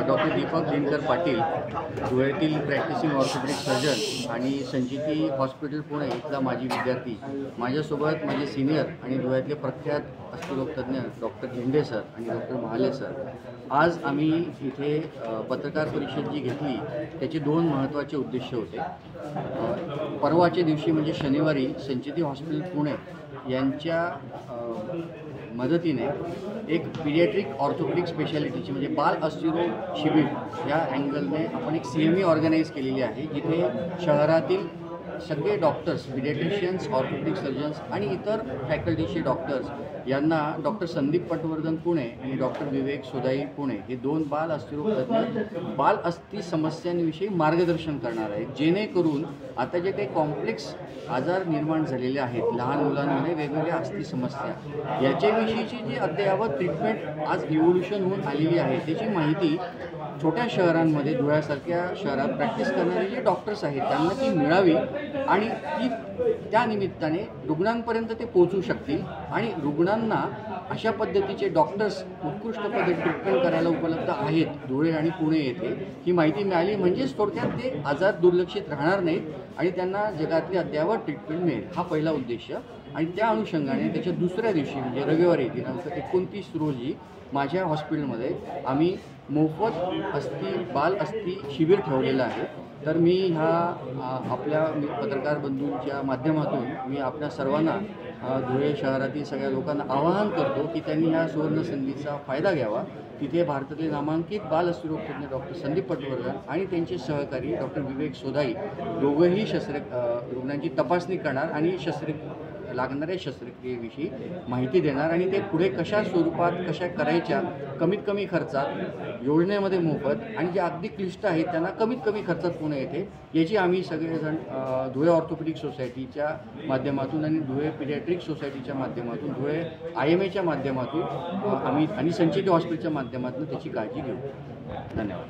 Doctor Deepak Dinkar Patil, धुळ्यातील practising orthopaedic surgeon आणि Sanjeeti hospital Pune इथला माजी विद्यार्थी, माझ्यासोबत माझे सिनियर आणि धुळ्यातले प्रख्यात अस्थिरोगतज्ञ डॉक्टर झेंडे सर आणि डॉक्टर महाले सर. आज आम्ही इथे पत्रकार परिषद जी घेतली त्याचे दोन महत्त्वाचे उद्देश होते. परवाच्या दिवशी म्हणजे शनिवारी संजीती हॉस्पिटल पुणे यांच्या मदतीने एक पीडियाट्रिक ऑर्थोपेडिक स्पेशालिटीची म्हणजे बाल अस्थिरोग शिबिर या अँगलने आपण एक CME ऑर्गनाईज केलेली आहे, जिथे शहरातील सगळे डॉक्टर्स, पीडियाट्रिशियन्स, ऑर्थोपेडिक सर्जन्स आणि इतर फॅकल्टीचे डॉक्टर्स यांना डॉक्टर संदीप पटवर्धन पुणे आणि डॉक्टर विवेक सोदाई पुणे हे दोन बाल अस्थिरोग तज्ज्ञ बाल अस्थि समस्यांविषयी मार्गदर्शन करणार आहेत, जेणेकरून आता जे काही कॉम्प्लेक्स आजार निर्माण झालेले आहेत लहान मुलांमध्ये वेगवेगळ्या अस्थि समस्या याच्याविषयीची जी अद्ययावत ट्रीटमेंट आज इव्होल्युशन होऊन आलेली आहे त्याची माहिती छोट्या शहरांमध्ये धुळ्यासारख्या शहरात प्रॅक्टिस करणारे जे डॉक्टर्स आहेत त्यांना ती मिळावी आणि ती त्या निमित्ताने रुग्णांपर्यंत ते पोहोचू शकतील आणि रुग्णांना अशा पद्धतीचे डॉक्टर्स उत्कृष्ट पद्धती ट्रीटमेंट करायला उपलब्ध आहेत धुळे आणि पुणे येथे ही माहिती मिळाली, म्हणजेच थोडक्यात ते आजार दुर्लक्षित राहणार नाहीत आणि त्यांना जगातली अद्ययावत ट्रीटमेंट मिळेल, हा पहिला उद्देश. आणि त्या अनुषंगाने त्याच्या दुसऱ्या दिवशी म्हणजे रविवारी दिनांक 29 रोजी माझ्या हॉस्पिटलमध्ये आम्ही मोफत बाल अस्थि शिबिर ठेवलेलं आहे. तर मी आपल्या पत्रकार बंधूंच्या माध्यमातून मी आपल्या सर्वांना धुळे शहरातील सगळ्या लोकांना आवाहन करतो की त्यांनी ह्या सुवर्ण संधीचा फायदा घ्यावा. तिथे भारतातले नामांकित बाल अस्थिरोगतज्ञ डॉक्टर संदीप पटवर्धन आणि त्यांचे सहकारी डॉक्टर विवेक सोदाई दोघंही रुग्णांची तपासणी करणार आणि लागणाऱ्या शस्त्रक्रियेविषयी माहिती देणार आणि ते पुढे कशा स्वरूपात कशा करायच्या, कमीत कमी खर्चात, योजनेमध्ये मोफत आणि जे अगदी क्लिष्ट आहेत त्यांना कमीत कमी खर्चात पुणे येते याची आम्ही सगळेजण धुळे ऑर्थोपेडिक सोसायटीच्या माध्यमातून आणि धुळे पीडियाट्रिक सोसायटीच्या माध्यमातून, धुळे IMAच्या माध्यमातून आम्ही आणि संजीती हॉस्पिटलच्या माध्यमातून त्याची काळजी घेऊ. धन्यवाद.